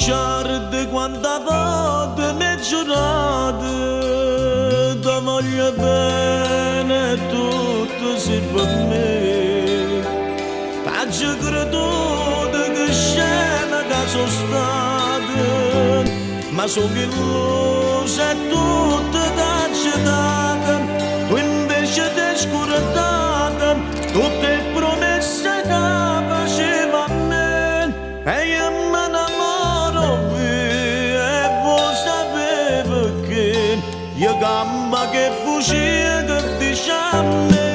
Guarda quanta volte mi hai giurato, ti voglio bene e tutto si per me. Faccio creduto che scena che sono stato, ma so che l'usa è tutto da gettata. Tu invece ti hai scordata tutte le promesse che faceva a me. E io mi innamoro via e voi sapete che io gamba che fuggì che dice a me.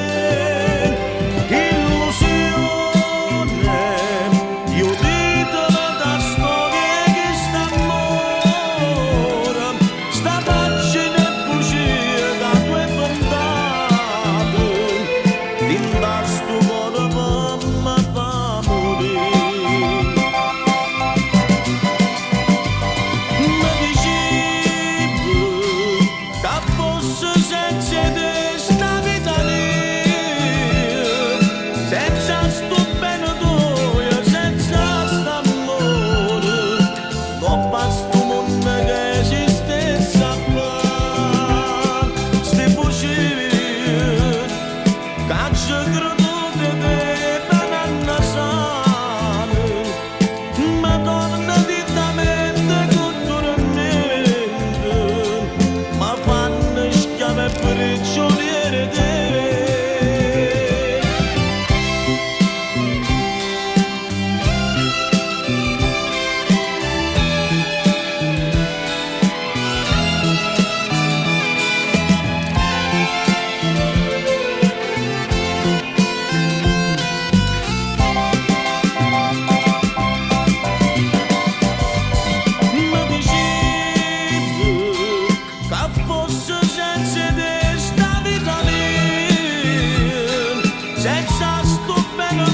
Senza sto bene